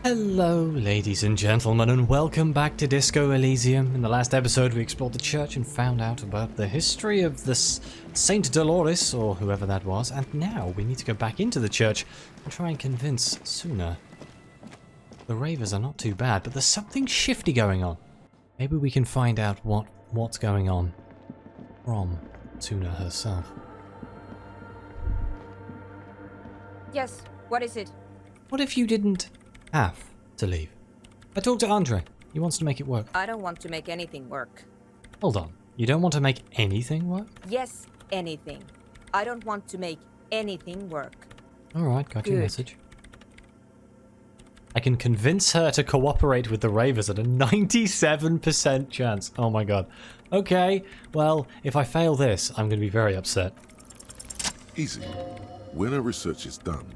Hello ladies and gentlemen, and welcome back to Disco Elysium. In the last episode we explored the church and found out about the history of this Saint Dolores, or whoever that was, and now we need to go back into the church and try and convince Suna. The ravers are not too bad, but there's something shifty going on. Maybe we can find out what's going on from Suna herself. Yes, what is it? What if you didn't have to leave? I talked to Andre. He wants to make it work. I don't want to make anything work. Hold on. You don't want to make anything work? Yes, anything. I don't want to make anything work. Alright, got your Good. message. I can convince her to cooperate with the ravers at a 97% chance. Oh my god. Okay, well, if I fail this, I'm going to be very upset. Easy. When her research is done,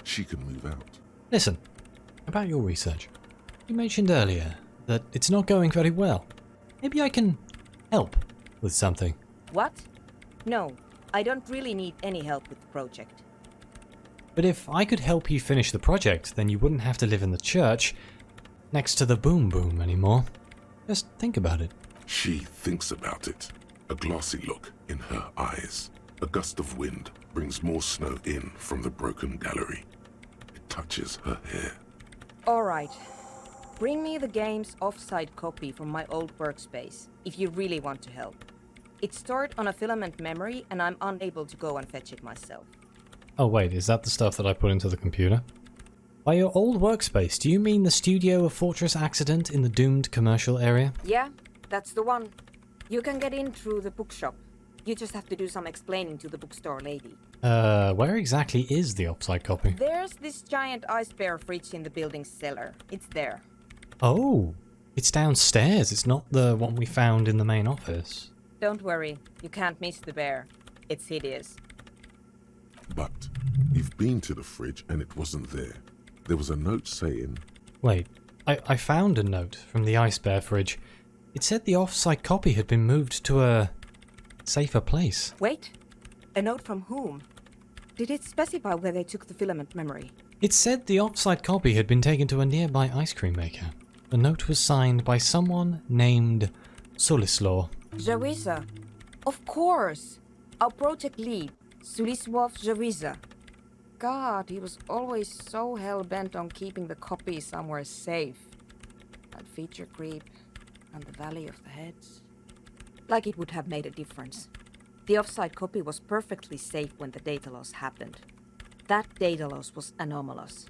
she can move out. Listen, about your research. You mentioned earlier that it's not going very well. Maybe I can help with something. What? No, I don't really need any help with the project. But if I could help you finish the project, then you wouldn't have to live in the church next to the boom boom anymore. Just think about it. She thinks about it. A glassy look in her eyes. A gust of wind brings more snow in from the broken gallery. It touches her hair. All right. Bring me the game's offsite copy from my old workspace, if you really want to help. It's stored on a filament memory, and I'm unable to go and fetch it myself. Oh wait, is that the stuff that I put into the computer? By your old workspace, do you mean the studio of Fortress Accident in the doomed commercial area? Yeah, that's the one. You can get in through the bookshop. You just have to do some explaining to the bookstore lady. Where exactly is the offsite copy? There's this giant ice bear fridge in the building's cellar. It's there. Oh, it's downstairs. It's not the one we found in the main office. Don't worry, you can't miss the bear. It's hideous. But you've been to the fridge and it wasn't there. There was a note saying... Wait, I found a note from the ice bear fridge. It said the offsite copy had been moved to a safer place. Wait, a note from whom? Did it specify where they took the filament memory? It said the offsite copy had been taken to a nearby ice cream maker. The note was signed by someone named Sulislaw. Jawiza. Of course! Our project lead, Sulisław Jawiza. God, he was always so hell-bent on keeping the copy somewhere safe. That feature creep and the Valley of the Heads. Like it would have made a difference. The offsite copy was perfectly safe when the data loss happened. That data loss was anomalous.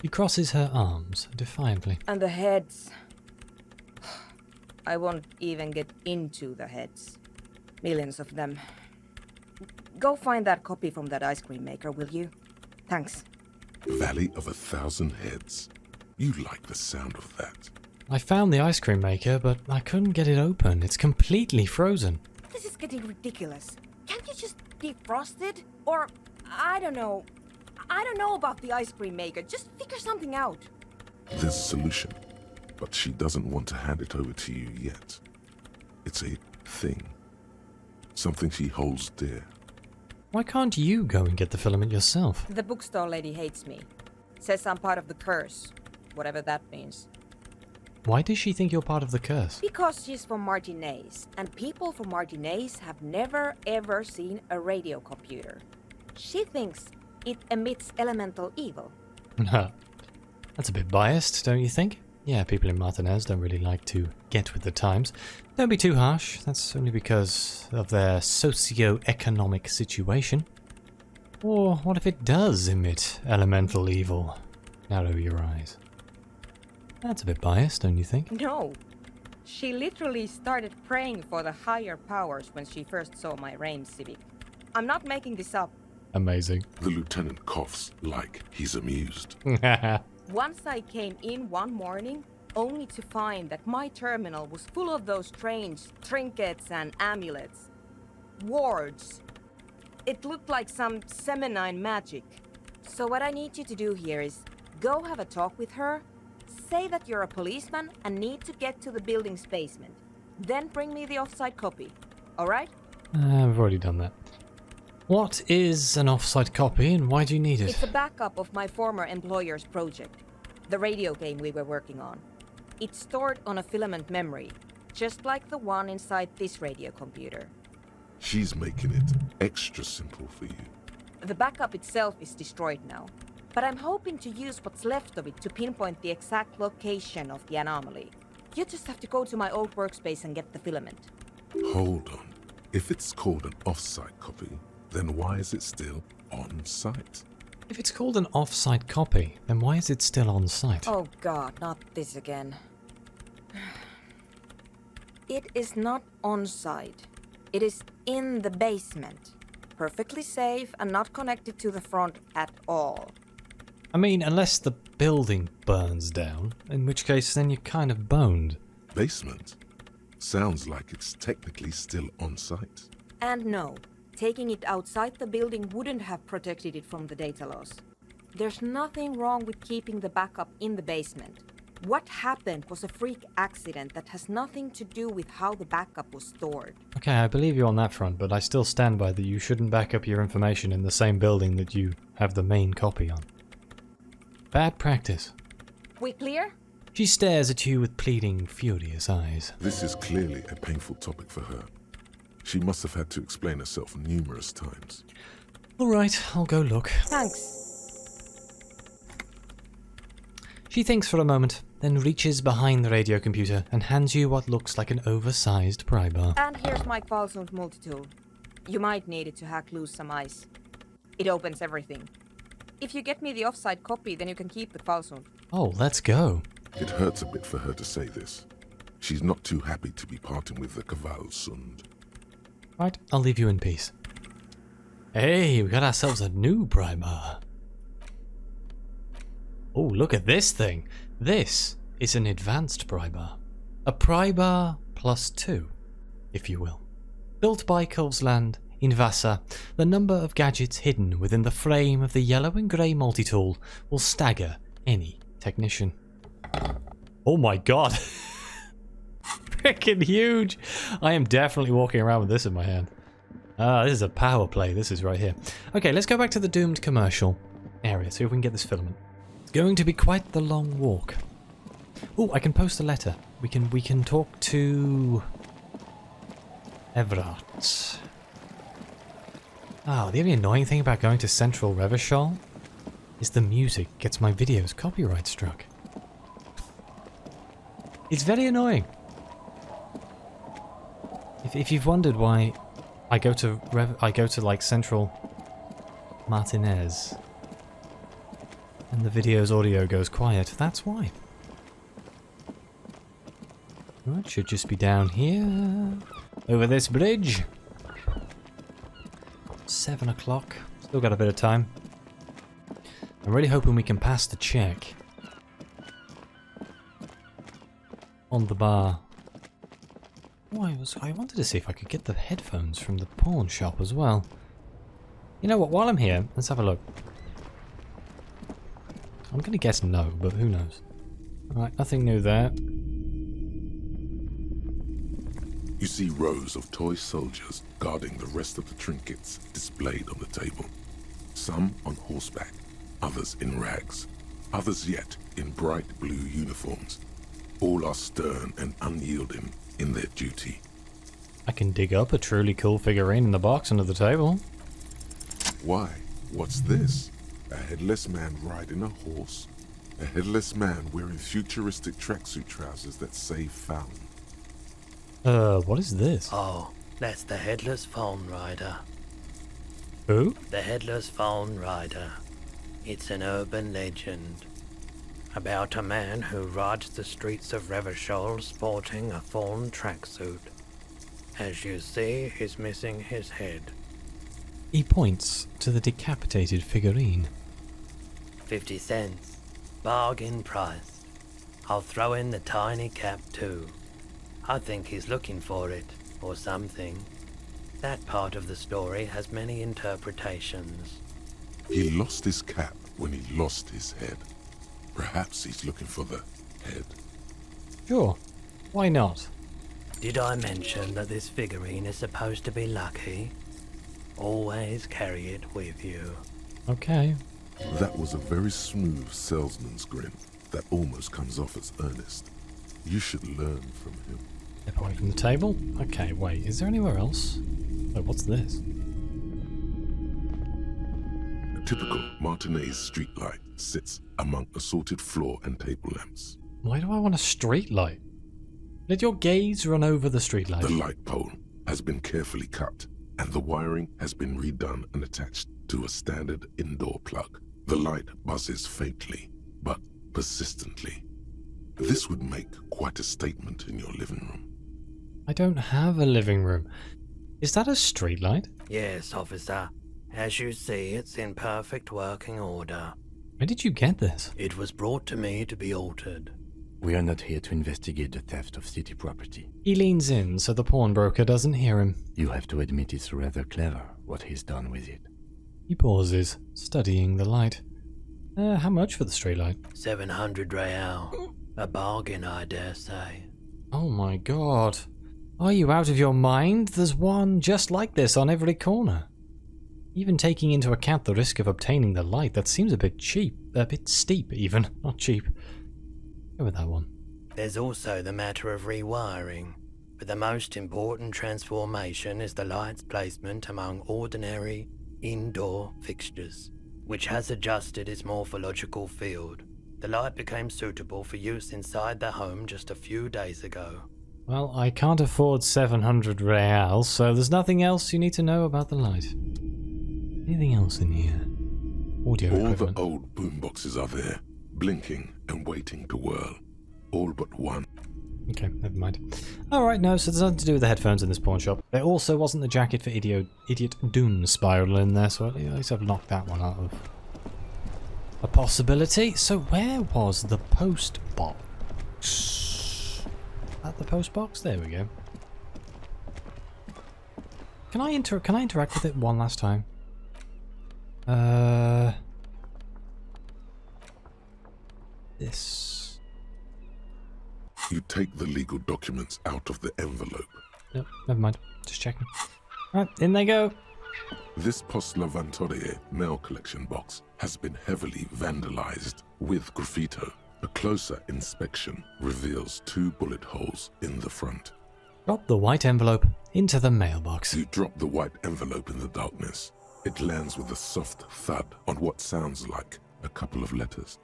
She crosses her arms defiantly. And the heads. I won't even get into the heads. Millions of them. Go find that copy from that ice cream maker, will you? Thanks. Valley of 1,000 Heads. You like the sound of that. I found the ice cream maker, but I couldn't get it open. It's completely frozen. This is getting ridiculous. Can't you just defrost it? Or, I don't know. I don't know about the ice cream maker. Just figure something out. There's a solution, but she doesn't want to hand it over to you yet. It's a thing. Something she holds dear. Why can't you go and get the filament yourself? The bookstore lady hates me. Says I'm part of the curse. Whatever that means. Why does she think you're part of the curse? Because she's from Martinez, and people from Martinez have never ever seen a radio computer. She thinks it emits elemental evil. That's a bit biased, don't you think? Yeah, people in Martinez don't really like to get with the times. Don't be too harsh, that's only because of their socio-economic situation. Or what if it does emit elemental evil? Narrow your eyes. That's a bit biased, don't you think? No. She literally started praying for the higher powers when she first saw my Rain Civic. I'm not making this up. Amazing. The lieutenant coughs like he's amused. Once I came in one morning, only to find that my terminal was full of those strange trinkets and amulets. Wards. It looked like some Semenine magic. So what I need you to do here is go have a talk with her, say that you're a policeman and need to get to the building's basement. Then bring me the offsite copy. Alright? I've already done that. What is an offsite copy and why do you need it? It's a backup of my former employer's project. The radio game we were working on. It's stored on a filament memory, just like the one inside this radio computer. She's making it extra simple for you. The backup itself is destroyed now, but I'm hoping to use what's left of it to pinpoint the exact location of the anomaly. You just have to go to my old workspace and get the filament. Hold on. If it's called an off-site copy, then why is it still on-site? If it's called an off-site copy, then why is it still on site? Oh god, not this again. It is not on site. It is in the basement. Perfectly safe and not connected to the front at all. I mean, unless the building burns down, in which case then you're kind of boned. Basement? Sounds like it's technically still on-site. And no, taking it outside the building wouldn't have protected it from the data loss. There's nothing wrong with keeping the backup in the basement. What happened was a freak accident that has nothing to do with how the backup was stored. Okay, I believe you on that front, but I still stand by that you shouldn't back up your information in the same building that you have the main copy on. Bad practice. We clear? She stares at you with pleading, furious eyes. This is clearly a painful topic for her. She must have had to explain herself numerous times. Alright, I'll go look. Thanks. She thinks for a moment, then reaches behind the radio computer and hands you what looks like an oversized pry bar. And here's my Kvalsund multi-tool. You might need it to hack loose some ice. It opens everything. If you get me the offsite copy, then you can keep the Kvalsund. Oh, let's go. It hurts a bit for her to say this. She's not too happy to be parting with the Kvalsund. Right, I'll leave you in peace. Hey, we got ourselves a new pry bar. Oh, look at this thing. This is an advanced pry bar. A pry bar plus 2, if you will. Built by Kulvsland in Vasa, the number of gadgets hidden within the frame of the yellow and grey multi-tool will stagger any technician. Oh my god. Freaking huge. I am definitely walking around with this in my hand. This is a power play. This is right here. Okay, let's go back to the doomed commercial area, see if we can get this filament. It's going to be quite the long walk. Oh, I can post a letter. We can talk to Evrart. Oh, the only annoying thing about going to Central Revachol is the music gets my videos copyright struck. It's very annoying. If you've wondered why I go to like Central Martinez and the video's audio goes quiet, that's why. Well, it should just be down here, over this bridge. 7 o'clock. Still got a bit of time. I'm really hoping we can pass the check on the bar. Oh, I wanted to see if I could get the headphones from the pawn shop as well. You know what, while I'm here, let's have a look. I'm gonna guess no, but who knows. Alright, nothing new there. You see rows of toy soldiers guarding the rest of the trinkets displayed on the table. Some on horseback, others in rags, others yet in bright blue uniforms. All are stern and unyielding in their duty. I can dig up a truly cool figurine in the box under the table. Why? What's this? A headless man riding a horse? A headless man wearing futuristic tracksuit trousers that say found. What is this? Oh, that's the Headless Phone Rider. Who? The Headless Phone Rider. It's an urban legend about a man who rides the streets of Revachol sporting a fawn tracksuit. As you see, he's missing his head. He points to the decapitated figurine. 50 cents. Bargain price. I'll throw in the tiny cap too. I think he's looking for it, or something. That part of the story has many interpretations. He lost his cap when he lost his head. Perhaps he's looking for the head. Sure, why not? Did I mention that this figurine is supposed to be lucky? Always carry it with you. Okay. That was a very smooth salesman's grin that almost comes off as earnest. You should learn from him. Step away from the table. Okay, wait, is there anywhere else? Oh, what's this? A typical Martinez streetlight sits among assorted floor and table lamps. Why do I want a street light? Let your gaze run over the street light. The light pole has been carefully cut, and the wiring has been redone and attached to a standard indoor plug. The light buzzes faintly, but persistently. This would make quite a statement in your living room. I don't have a living room. Is that a street light? Yes, officer. As you see, it's in perfect working order. Where did you get this? It was brought to me to be altered. We are not here to investigate the theft of city property. He leans in so the pawnbroker doesn't hear him. You have to admit it's rather clever what he's done with it. He pauses, studying the light. How much for the streetlight? 700 real. A bargain, I dare say. Oh my god. Are you out of your mind? There's one just like this on every corner. Even taking into account the risk of obtaining the light, that seems a bit cheap. A bit steep, even. Not cheap. Go with that one. There's also the matter of rewiring, but the most important transformation is the light's placement among ordinary indoor fixtures, which has adjusted its morphological field. The light became suitable for use inside the home just a few days ago. Well, I can't afford 700 reals, so there's nothing else you need to know about the light. Anything else in here? Audio All equipment. the old boomboxes are there, blinking and waiting to whirl. All but one. Okay, never mind. Alright, no, so there's nothing to do with the headphones in this pawn shop. There also wasn't the jacket for Idiot Doom Spiral in there, so at least I've knocked that one out of a possibility. So where was the post box? At the post box? There we go. Can I interact with it one last time? This. You take the legal documents out of the envelope. No, never mind. Just checking. Right, in they go. This Post Levantorie mail collection box has been heavily vandalized with graffito. A closer inspection reveals 2 bullet holes in the front. Drop the white envelope into the mailbox. You drop the white envelope in the darkness. It lands with a soft thud on what sounds like a couple of letters.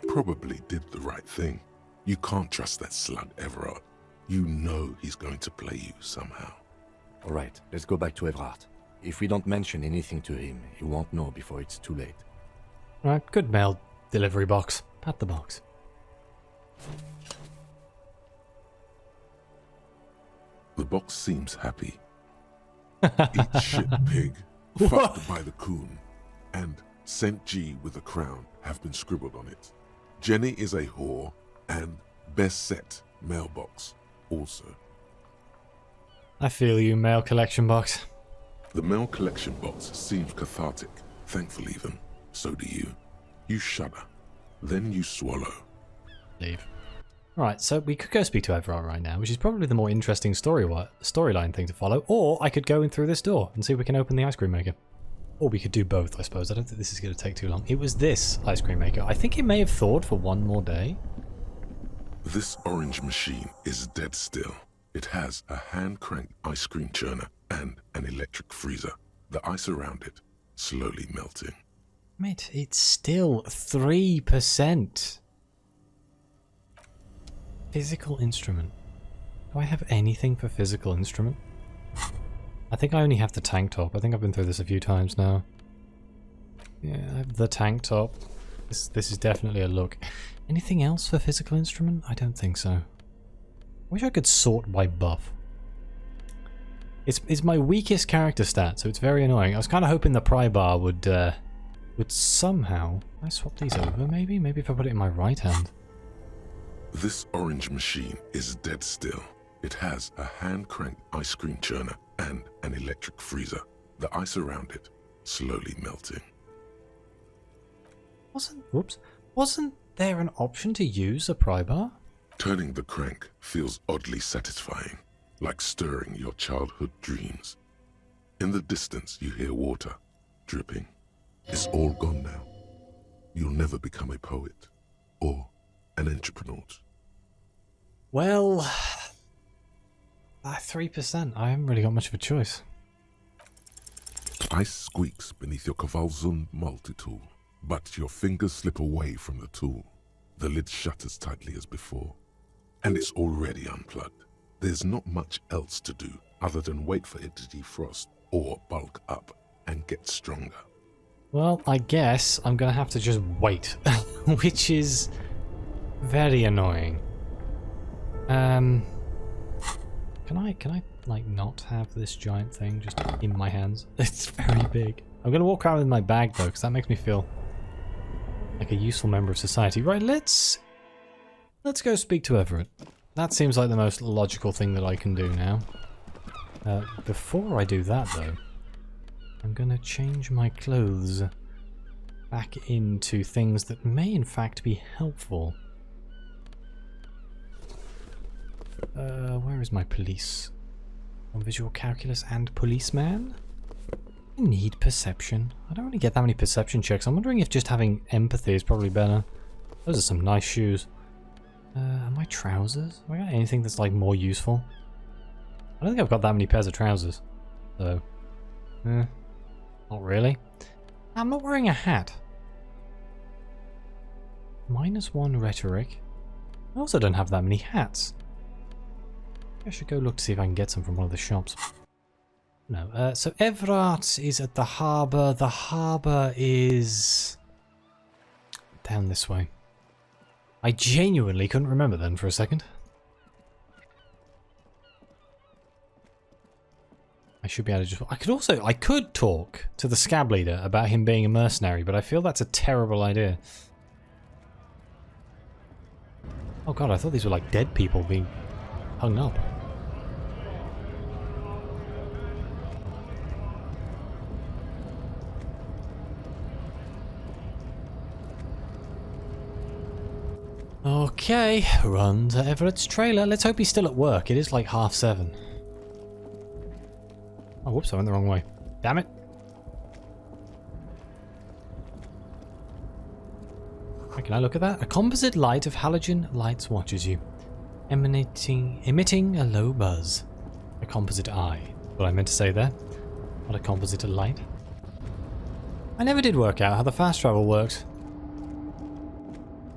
Probably did the right thing. You can't trust that slug, Evrart. You know he's going to play you somehow. All right, let's go back to Evrart. If we don't mention anything to him, he won't know before it's too late. Right, good mail delivery box. Pat the box. The box seems happy. Eat shit, pig. Fucked by the coon. And St. G with a crown have been scribbled on it. Jenny is a whore, and best set mailbox also. I feel you, mail collection box. The mail collection box seems cathartic, thankful even. So do you. You shudder. Then you swallow. Leave. Alright, so we could go speak to Evrart right now, which is probably the more interesting storyline thing to follow, or I could go in through this door and see if we can open the ice cream maker. Or we could do both, I suppose. I don't think this is going to take too long. It was this ice cream maker. I think it may have thawed for one more day. This orange machine is dead still. It has a hand-cranked ice cream churner and an electric freezer. The ice around it slowly melting. Mate, it's still 3%. Physical instrument. Do I have anything for physical instrument? I think I only have the tank top. I think I've been through this a few times now. Yeah, I have the tank top. This is definitely a look. Anything else for physical instrument? I don't think so. Wish I could sort by buff. It's my weakest character stat, so it's very annoying. I was kind of hoping the pry bar would somehow... Can I swap these over, maybe? Maybe if I put it in my right hand. This orange machine is dead still. It has a hand-cranked ice cream churner and an electric freezer. The ice around it slowly melting. Wasn't there an option to use a pry bar? Turning the crank feels oddly satisfying, like stirring your childhood dreams. In the distance you hear water dripping. It's all gone now. You'll never become a poet or an entrepreneur. Well, at 3%, I haven't really got much of a choice. Ice squeaks beneath your Kavalzund multi-tool, but your fingers slip away from the tool. The lid shutters tightly as before, and it's already unplugged. There's not much else to do other than wait for it to defrost or bulk up and get stronger. Well, I guess I'm gonna have to just wait, which is very annoying. Can I like not have this giant thing just in my hands? It's very big. I'm gonna walk around with my bag though, because that makes me feel like a useful member of society. Right, let's go speak to Evrart. That seems like the most logical thing that I can do now. Before I do that though, I'm gonna change my clothes back into things that may in fact be helpful. Where is my police? On visual calculus and policeman? I need perception. I don't really get that many perception checks. I'm wondering if just having empathy is probably better. Those are some nice shoes. Are my trousers? Have I got anything that's like more useful? I don't think I've got that many pairs of trousers. So, not really. I'm not wearing a hat. -1 rhetoric. I also don't have that many hats. I should go look to see if I can get some from one of the shops. No, so Evrart is at the harbour. The harbour is down this way. I genuinely couldn't remember then for a second. I should be able to just... I could talk to the scab leader about him being a mercenary, but I feel that's a terrible idea. Oh god, I thought these were like dead people being hung up. Okay, run to Everett's trailer. Let's hope he's still at work. It is like 7:30. Oh, whoops, I went the wrong way. Damn it. Can I look at that? A composite light of halogen lights watches you, emitting a low buzz. A composite eye. What I meant to say there. Not a composite light. I never did work out how the fast travel works.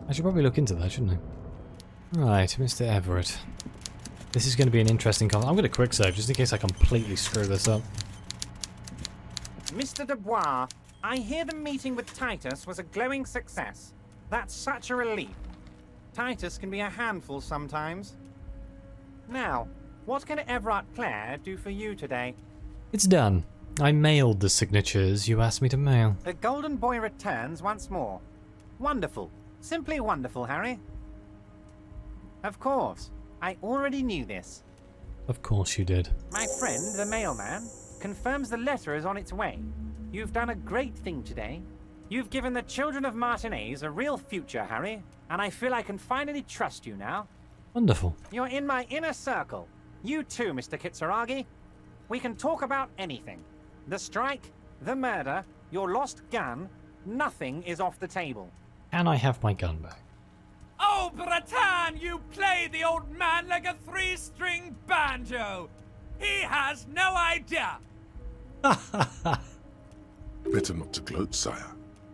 I should probably look into that, shouldn't I? Right, Mr. Evrart. This is going to be an interesting I'm going to quick save just in case I completely screw this up. Mr. Dubois, I hear the meeting with Titus was a glowing success. That's such a relief. Titus can be a handful sometimes. Now, what can Evrart Clare do for you today? It's done. I mailed the signatures you asked me to mail. The Golden Boy returns once more. Wonderful. Simply wonderful, Harry. Of course. I already knew this. Of course you did. My friend, the mailman, confirms the letter is on its way. You've done a great thing today. You've given the children of Martinez a real future, Harry, and I feel I can finally trust you now. Wonderful. You're in my inner circle. You too, Mr. Kitsuragi. We can talk about anything. The strike, the murder, your lost gun, nothing is off the table. Can I have my gun back? Oh, Bratan, you play the old man like a 3-string banjo. He has no idea. Better not to gloat, sire.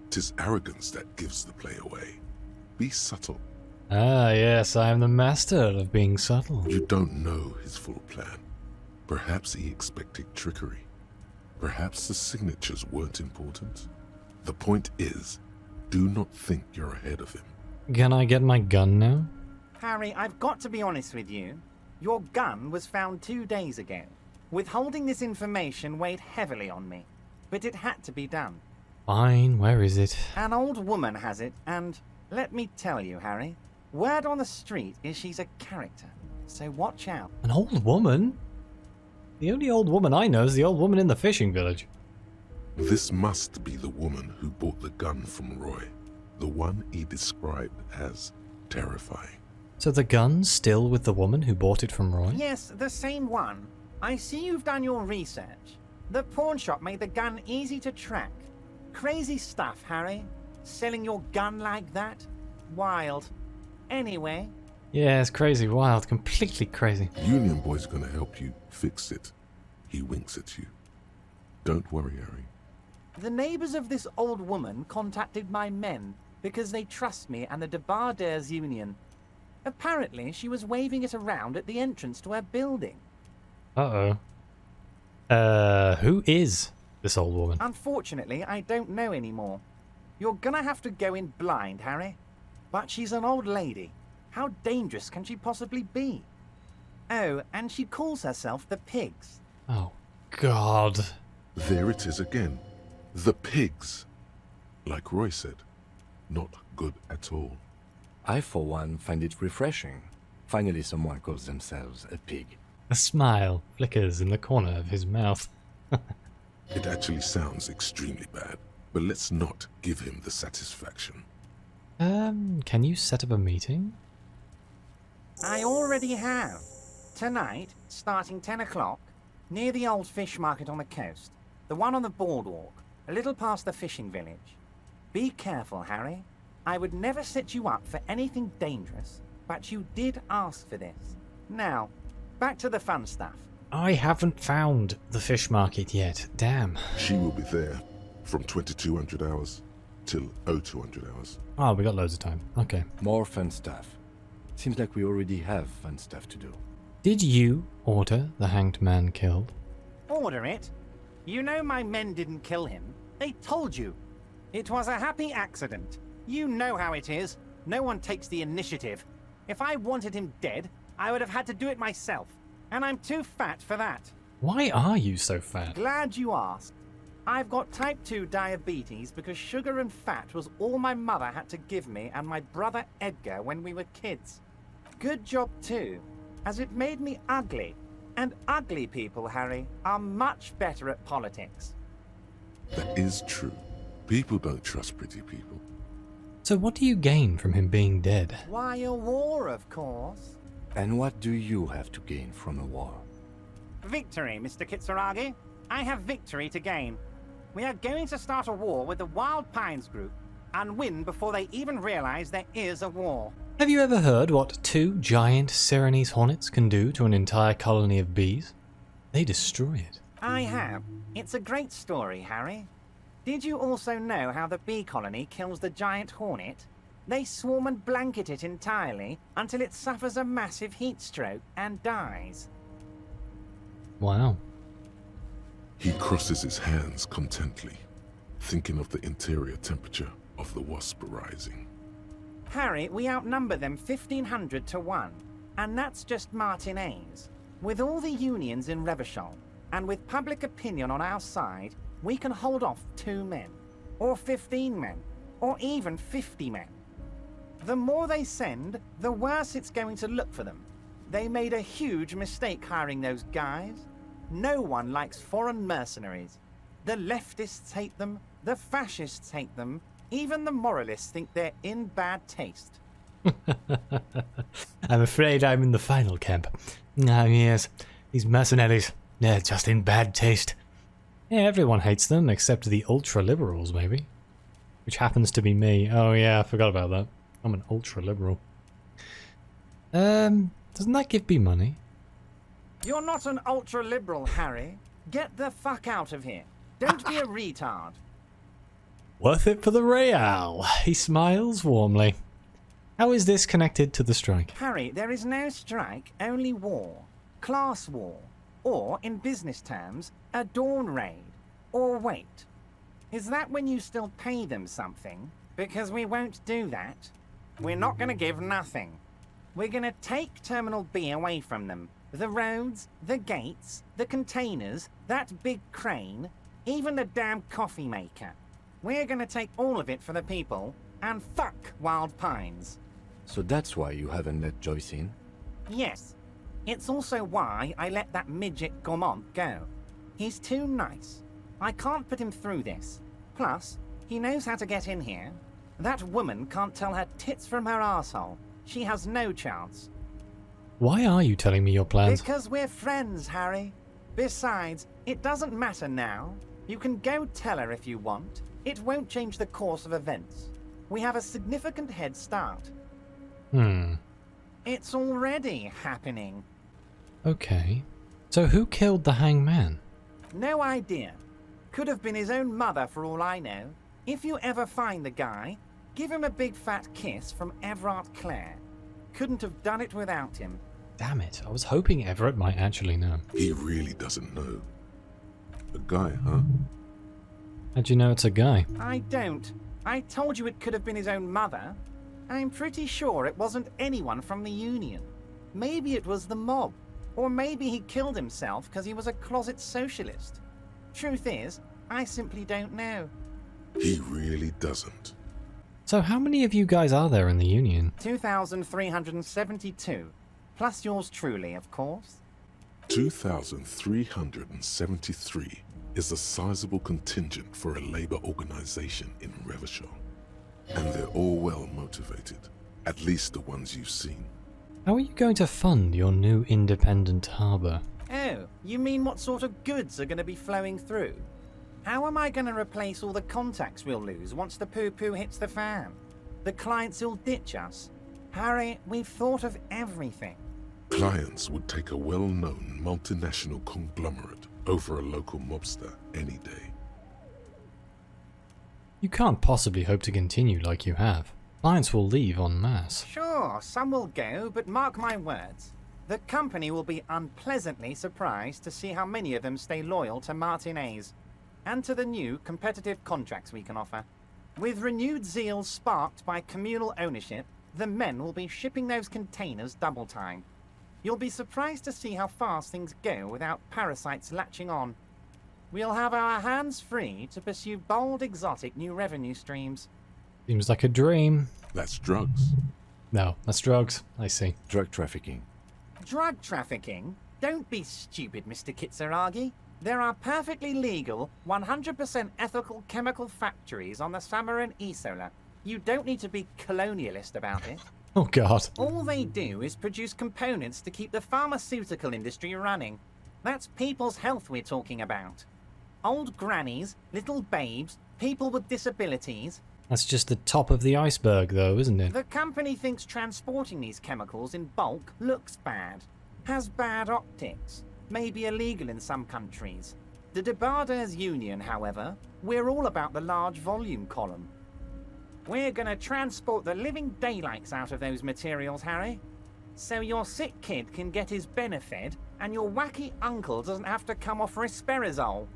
'Tis arrogance that gives the play away. Be subtle. Ah, yes, I am the master of being subtle. You don't know his full plan. Perhaps he expected trickery. Perhaps the signatures weren't important. The point is, do not think you're ahead of him. Can I get my gun now? Harry, I've got to be honest with you. Your gun was found 2 days ago. Withholding this information weighed heavily on me, but it had to be done. Fine, where is it? An old woman has it, and let me tell you, Harry, word on the street is she's a character, so watch out. An old woman? The only old woman I know is the old woman in the fishing village. This must be the woman who bought the gun from Roy. The one he described as terrifying. So the gun's still with the woman who bought it from Roy? Yes, the same one. I see you've done your research. The pawn shop made the gun easy to track. Crazy stuff, Harry. Selling your gun like that? Wild. Anyway, Yeah, it's crazy, wild, completely crazy. Union Boy's gonna help you fix it. He winks at you. Don't worry, Harry. the neighbors of this old woman contacted my men because they trust me and the Debardairs Union. Apparently, she was waving it around at the entrance to her building. Uh-oh. Who is this old woman? Unfortunately, I don't know anymore. You're gonna have to go in blind, Harry. But she's an old lady. How dangerous can she possibly be? Oh, and she calls herself the Pigs. Oh, God. There it is again. The pigs. Like Roy said, not good at all. I, for one, find it refreshing. Finally, someone calls themselves a pig. A smile flickers in the corner of his mouth. It actually sounds extremely bad, but let's not give him the satisfaction. Can you set up a meeting? I already have. Tonight, starting 10 o'clock, near the old fish market on the coast. The one on the boardwalk, a little past the fishing village. Be careful, Harry. I would never set you up for anything dangerous, but you did ask for this. Now, back to the fun stuff. I haven't found the fish market yet. Damn. She will be there from 2200 hours till 0200 hours. Oh, we got loads of time. Okay. More fun stuff. Seems like we already have fun stuff to do. Did you order the hanged man killed? Order it. You know my men didn't kill him. They told you. It was a happy accident. You know how it is. No one takes the initiative. If I wanted him dead, I would have had to do it myself. And I'm too fat for that. Why are you so fat? Glad you asked. I've got type 2 diabetes because sugar and fat was all my mother had to give me and my brother Edgar when we were kids. Good job too, as it made me ugly. And ugly people, Harry, are much better at politics. That is true. People don't trust pretty people. So what do you gain from him being dead? Why, a war, of course. And what do you have to gain from a war? Victory, Mr. Kitsuragi. I have victory to gain. We are going to start a war with the Wild Pines group and win before they even realize there is a war. Have you ever heard what 2 giant Sirenese hornets can do to an entire colony of bees? They destroy it. I have. It's a great story, Harry. Did you also know how the bee colony kills the giant hornet? They swarm and blanket it entirely until it suffers a massive heat stroke and dies. Wow. He crosses his hands contently, thinking of the interior temperature of the wasp rising. Harry, we outnumber them 1,500 to 1, and that's just Martinez. With all the unions in Revachol, and with public opinion on our side, we can hold off 2 men, or 15 men, or even 50 men. The more they send, the worse it's going to look for them. They made a huge mistake hiring those guys. No one likes foreign mercenaries. The leftists hate them, the fascists hate them, even the moralists think they're in bad taste. I'm afraid I'm in the final camp. Ah, yes, these mercenaries, they're just in bad taste. Yeah, everyone hates them except the ultra-liberals, maybe. Which happens to be me. Oh yeah, I forgot about that. I'm an ultra-liberal. Doesn't that give me money? You're not an ultra-liberal, Harry. Get the fuck out of here. Don't be a retard. Worth it for the Real. He smiles warmly. How is this connected to the strike? Harry, there is no strike, only war. Class war. Or, in business terms, a dawn raid. Or wait. Is that when you still pay them something? Because we won't do that. We're not going to give nothing. We're going to take Terminal B away from them. The roads, the gates, the containers, that big crane, even the damn coffee maker. We're going to take all of it for the people, and fuck Wild Pines. So that's why you haven't let Joyce in? Yes. It's also why I let that midget Gaumont go. He's too nice. I can't put him through this. Plus, he knows how to get in here. That woman can't tell her tits from her asshole. She has no chance. Why are you telling me your plans? Because we're friends, Harry. Besides, it doesn't matter now. You can go tell her if you want. It won't change the course of events. We have a significant head start. It's already happening. Okay. So who killed the hangman? No idea. Could have been his own mother for all I know. If you ever find the guy, give him a big fat kiss from Evrart Clare. Couldn't have done it without him. Damn it, I was hoping Everett might actually know. He really doesn't know. A guy, huh? How'd you know it's a guy? I don't. I told you it could have been his own mother. I'm pretty sure it wasn't anyone from the Union. Maybe it was the mob. Or maybe he killed himself because he was a closet socialist. Truth is, I simply don't know. He really doesn't. So how many of you guys are there in the Union? 2,372. Plus yours truly, of course. 2,373 is a sizable contingent for a labor organization in Revachol. And they're all well motivated, at least the ones you've seen. How are you going to fund your new independent harbour? Oh, you mean what sort of goods are going to be flowing through? How am I going to replace all the contacts we'll lose once the poo-poo hits the fan? The clients will ditch us. Harry, we've thought of everything. Clients would take a well-known multinational conglomerate over a local mobster any day. You can't possibly hope to continue like you have. Clients will leave en masse. Sure, some will go, but mark my words. The company will be unpleasantly surprised to see how many of them stay loyal to Martinez and to the new competitive contracts we can offer. With renewed zeal sparked by communal ownership, the men will be shipping those containers double time. You'll be surprised to see how fast things go without parasites latching on. We'll have our hands free to pursue bold, exotic new revenue streams. Seems like a dream. That's drugs. No, that's drugs. I see. Drug trafficking. Drug trafficking? Don't be stupid, Mr. Kitsuragi. There are perfectly legal, 100% ethical chemical factories on the Samaran Isola. You don't need to be colonialist about it. Oh god. All they do is produce components to keep the pharmaceutical industry running. That's people's health we're talking about. Old grannies, little babes, people with disabilities. That's just the top of the iceberg though, isn't it? The company thinks transporting these chemicals in bulk looks bad, has bad optics, may be illegal in some countries. The Debarders Union, however, we're all about the large volume column. We're gonna transport the living daylights out of those materials, Harry. So your sick kid can get his Benefed and your wacky uncle doesn't have to come off risperidone.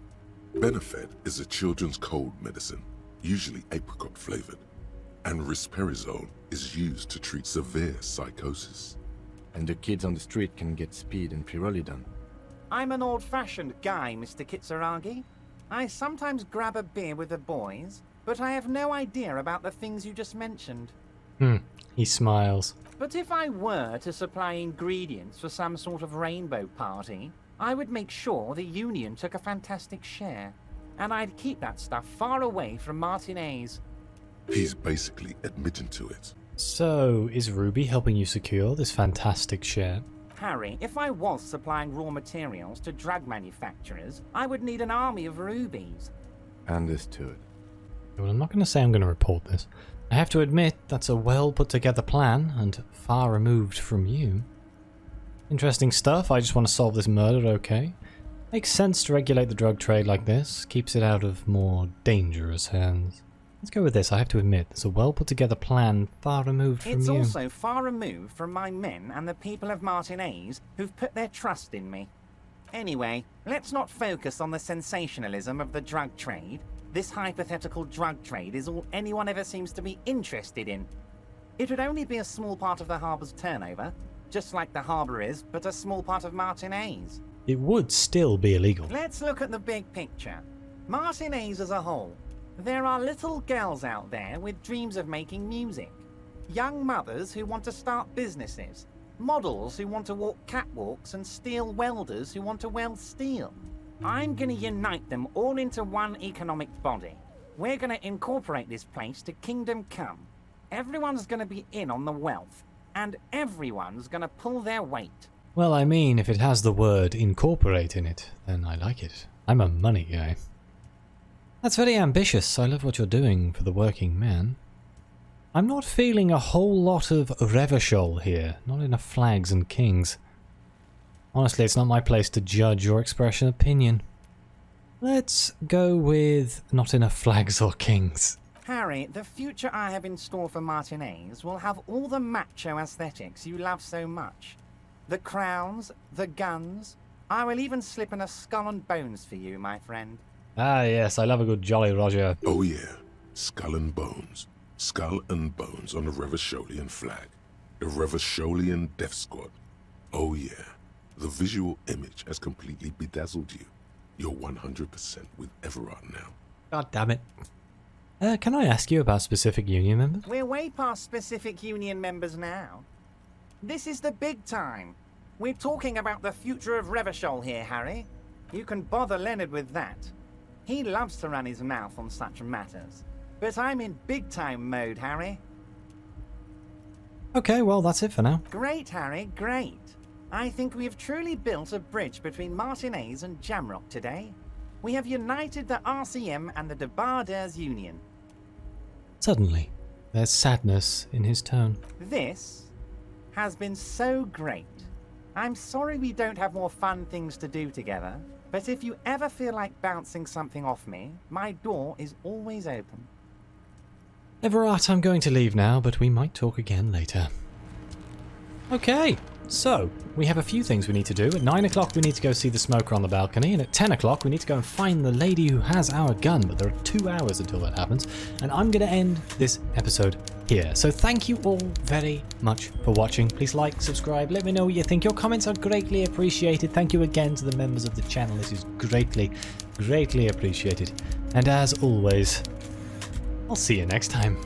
Benefed is a children's cold medicine, usually apricot flavored, and risperidone is used to treat severe psychosis. And the kids on the street can get speed and pyrrolidone. I'm an old-fashioned guy, Mr. Kitsuragi. I sometimes grab a beer with the boys, but I have no idea about the things you just mentioned. He smiles. But if I were to supply ingredients for some sort of rainbow party, I would make sure the Union took a fantastic share. And I'd keep that stuff far away from Martinez. He's basically admitting to it. So, is Ruby helping you secure this fantastic share? Harry, if I was supplying raw materials to drug manufacturers, I would need an army of rubies. Understood. Well, I'm not going to say I'm going to report this. I have to admit, that's a well put together plan, and far removed from you. Interesting stuff, I just want to solve this murder, okay? Makes sense to regulate the drug trade like this, keeps it out of more dangerous hands. Let's go with this, I have to admit, it's a well put together plan, far removed from It's you. also far removed from my men and the people of Martinez who've put their trust in me. Anyway, let's not focus on the sensationalism of the drug trade. This hypothetical drug trade is all anyone ever seems to be interested in. It would only be a small part of the harbour's turnover, just like the harbour is, but a small part of Martinez. It would still be illegal. Let's look at the big picture. Martinez as a whole. There are little girls out there with dreams of making music. Young mothers who want to start businesses. Models who want to walk catwalks and steel welders who want to weld steel. I'm going to unite them all into one economic body. We're going to incorporate this place to Kingdom Come. Everyone's going to be in on the wealth, and everyone's going to pull their weight. Well, I mean, if it has the word incorporate in it, then I like it. I'm a money guy. That's very ambitious. I love what you're doing for the working man. I'm not feeling a whole lot of Revachol here. Not enough flags and kings. Honestly, it's not my place to judge or express an opinion. Let's go with not enough flags or kings. Harry, the future I have in store for Martinez will have all the macho aesthetics you love so much. The crowns, the guns. I will even slip in a skull and bones for you, my friend. Ah yes, I love a good Jolly Roger. Oh yeah, skull and bones. Skull and bones on the Revacholian flag. The Revacholian Death Squad. Oh yeah, the visual image has completely bedazzled you. You're 100% with Evrart now. God damn it. Can I ask you about specific union members? We're way past specific union members now. This is the big time. We're talking about the future of Revachol here, Harry. You can bother Leonard with that. He loves to run his mouth on such matters. But I'm in big time mode, Harry. Okay, well that's it for now. Great, Harry, great. I think we have truly built a bridge between Martinez and Jamrock today. We have united the RCM and the Debarders Union. Suddenly, there's sadness in his tone. This has been so great. I'm sorry we don't have more fun things to do together, but if you ever feel like bouncing something off me, my door is always open. Evrart, I'm going to leave now, but we might talk again later. Okay, so we have a few things we need to do. At 9 o'clock we need to go see the smoker on the balcony, and at 10 o'clock we need to go and find the lady who has our gun, but there are 2 hours until that happens, and I'm going to end this episode here. So thank you all very much for watching. Please like, subscribe, let me know what you think. Your comments are greatly appreciated. Thank you again to the members of the channel. This is greatly, greatly appreciated. And as always, I'll see you next time.